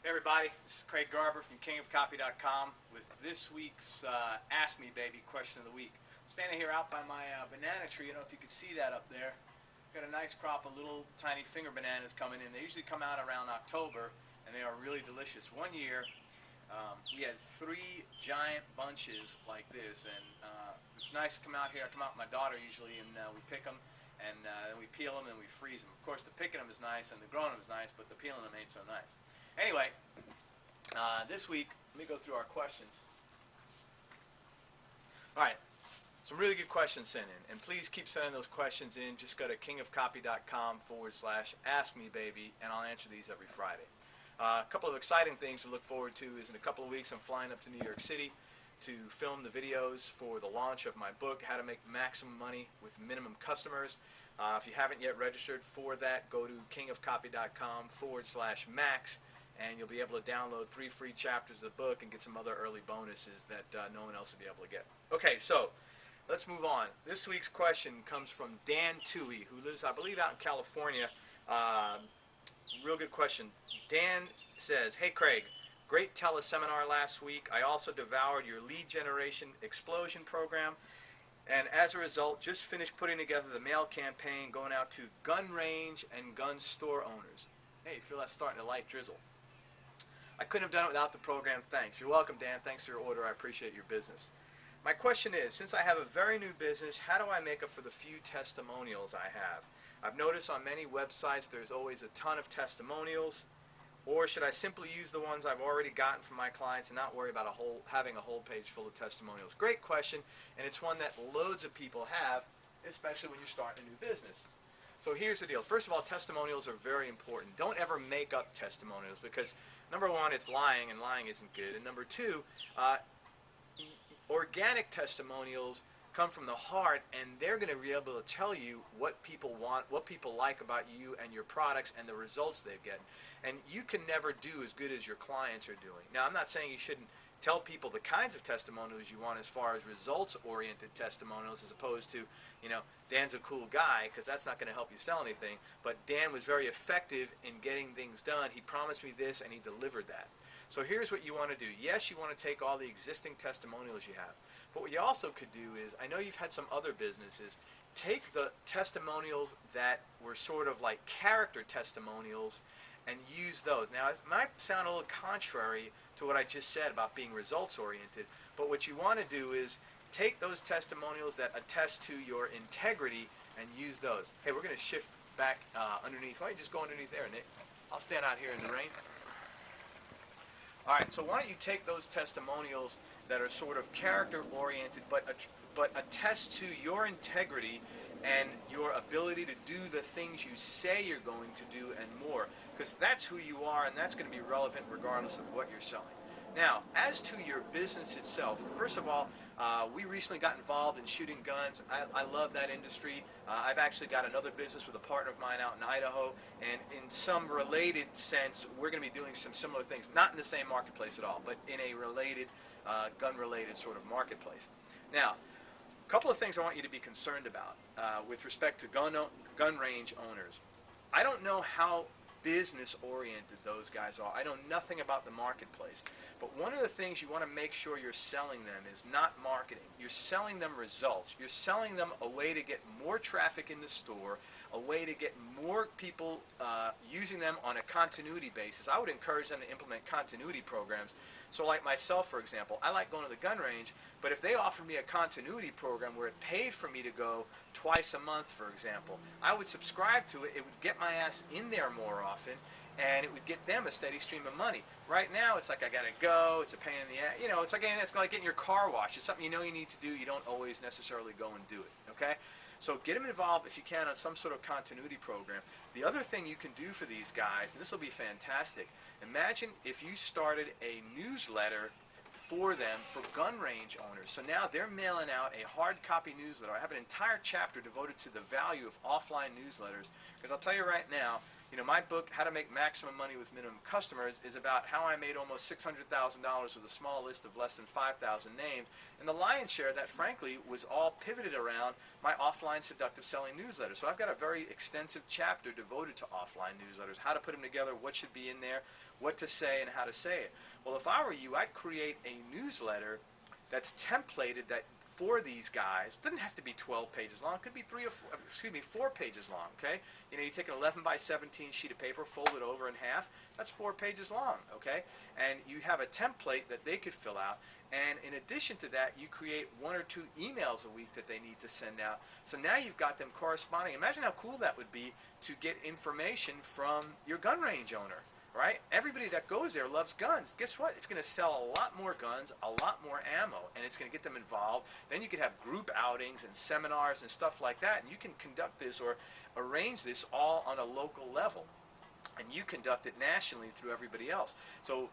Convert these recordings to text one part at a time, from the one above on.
Hey everybody, this is Craig Garber from kingofcopy.com with this week's Ask Me Baby question of the week. I'm standing here out by my banana tree. I don't know if you can see that up there. Got a nice crop of little tiny finger bananas coming in. They usually come out around October and they are really delicious. One year we had 3 giant bunches like this, and it's nice to come out here. I come out with my daughter usually, and we pick them and then we peel them and we freeze them. Of course the picking them is nice and the growing them is nice, but the peeling them ain't so nice. Anyway, this week, let me go through our questions. Alright, some really good questions sent in, and please keep sending those questions in. Just go to kingofcopy.com/askmebaby, and I'll answer these every Friday. A couple of exciting things to look forward to is in a couple of weeks I'm flying up to New York City to film the videos for the launch of my book, How to Make Maximum Money with Minimum Customers. If you haven't yet registered for that, go to kingofcopy.com/max. And you'll be able to download 3 free chapters of the book and get some other early bonuses that no one else will be able to get. Okay, so let's move on. This week's question comes from Dan Toohey, who lives, I believe, out in California. Real good question. Dan says, "Hey Craig, great teleseminar last week. I also devoured your lead generation explosion program, and as a result just finished putting together the mail campaign going out to gun range and gun store owners." Hey, you feel that starting to light drizzle. I couldn't have done it without the program. Thanks. You're welcome, Dan. Thanks for your order. I appreciate your business. My question is, since I have a very new business, how do I make up for the few testimonials I have? I've noticed on many websites there's always a ton of testimonials, or should I simply use the ones I've already gotten from my clients and not worry about having a whole page full of testimonials? Great question, and it's one that loads of people have, especially when you're starting a new business. So here's the deal. First of all, testimonials are very important. Don't ever make up testimonials because, number one, it's lying, and lying isn't good. And number two, organic testimonials come from the heart, and they're going to be able to tell you what people want, what people like about you and your products and the results they get. And you can never do as good as your clients are doing. Now, I'm not saying you shouldn't tell people the kinds of testimonials you want as far as results-oriented testimonials as opposed to, you know, Dan's a cool guy, because that's not going to help you sell anything. But Dan was very effective in getting things done. He promised me this, and he delivered that. So here's what you want to do. Yes, you want to take all the existing testimonials you have. But what you also could do is, I know you've had some other businesses, take the testimonials that were sort of like character testimonials and use those. Now, it might sound a little contrary to what I just said about being results-oriented, but what you want to do is take those testimonials that attest to your integrity and use those. Hey, we're going to shift back underneath. Why don't you just go underneath there, Nick? I'll stand out here in the rain. All right, so why don't you take those testimonials that are sort of character-oriented but attest to your integrity and your ability to do the things you say you're going to do and more, because that's who you are and that's going to be relevant regardless of what you're selling. Now, as to your business itself, first of all, we recently got involved in shooting guns. I love that industry. I've actually got another business with a partner of mine out in Idaho, and in some related sense, we're going to be doing some similar things, not in the same marketplace at all, but in a related, gun-related sort of marketplace. Now, a couple of things I want you to be concerned about with respect to gun range owners. I don't know how business-oriented those guys are. I know nothing about the marketplace. But one of the things you want to make sure you're selling them is not marketing. You're selling them results. You're selling them a way to get more traffic in the store, a way to get more people using them on a continuity basis. I would encourage them to implement continuity programs. So like myself, for example, I like going to the gun range, but if they offered me a continuity program where it paid for me to go twice a month, for example, I would subscribe to it. It would get my ass in there more often, and it would get them a steady stream of money. Right now, it's like I got to go. It's a pain in the ass. You know, it's like getting your car washed. It's something you know you need to do. You don't always necessarily go and do it. Okay? So get them involved, if you can, on some sort of continuity program. The other thing you can do for these guys, and this will be fantastic, imagine if you started a newsletter for them for gun range owners. So now they're mailing out a hard copy newsletter. I have an entire chapter devoted to the value of offline newsletters, because I'll tell you right now, My book, How to Make Maximum Money with Minimum Customers, is about how I made almost $600,000 with a small list of less than 5,000 names. And the lion's share of that, frankly, was all pivoted around my offline seductive selling newsletter. So I've got a very extensive chapter devoted to offline newsletters, how to put them together, what should be in there, what to say, and how to say it. Well, if I were you, I'd create a newsletter that's templated for these guys. It doesn't have to be 12 pages long. It could be 4 pages long, okay? You take an 11 by 17 sheet of paper, fold it over in half. That's 4 pages long, okay? And you have a template that they could fill out. And in addition to that, you create 1 or 2 emails a week that they need to send out. So now you've got them corresponding. Imagine how cool that would be to get information from your gun range owner. Right? Everybody that goes there loves guns. Guess what? It's going to sell a lot more guns, a lot more ammo, and it's going to get them involved. Then you could have group outings and seminars and stuff like that, and you can conduct this or arrange this all on a local level, and you conduct it nationally through everybody else. So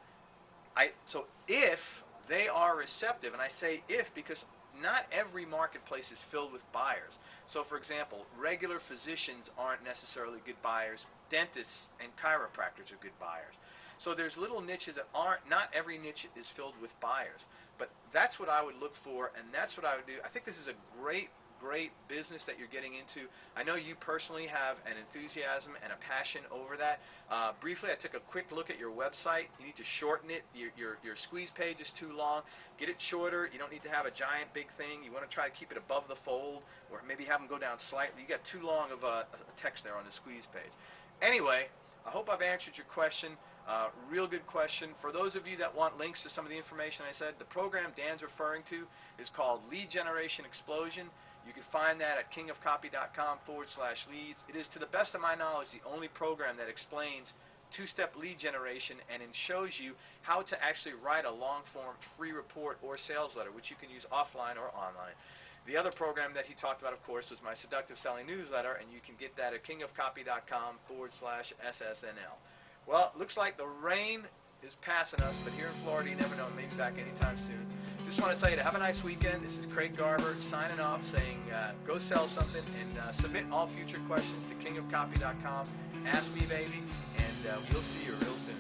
if they are receptive, and I say if because not every marketplace is filled with buyers. So, for example, regular physicians aren't necessarily good buyers. Dentists and chiropractors are good buyers. So there's little niches that aren't, not every niche is filled with buyers. But that's what I would look for, and that's what I would do. I think this is a great business that you're getting into. I know you personally have an enthusiasm and a passion over that. Briefly, I took a quick look at your website. You need to shorten it. Your squeeze page is too long. Get it shorter. You don't need to have a giant big thing. You want to try to keep it above the fold, or maybe have them go down slightly. You got too long of a text there on the squeeze page. Anyway, I hope I've answered your question. Real good question. For those of you that want links to some of the information I said, the program Dan's referring to is called Lead Generation Explosion. You can find that at kingofcopy.com/leads. It is, to the best of my knowledge, the only program that explains two-step lead generation and it shows you how to actually write a long-form free report or sales letter, which you can use offline or online. The other program that he talked about, of course, was my seductive selling newsletter, and you can get that at kingofcopy.com/SSNL. Well, it looks like the rain is passing us, but here in Florida, you never know, maybe back anytime soon. Just want to tell you to have a nice weekend. This is Craig Garber signing off, saying go sell something, and submit all future questions to kingofcopy.com. Ask me, baby, and we'll see you real soon.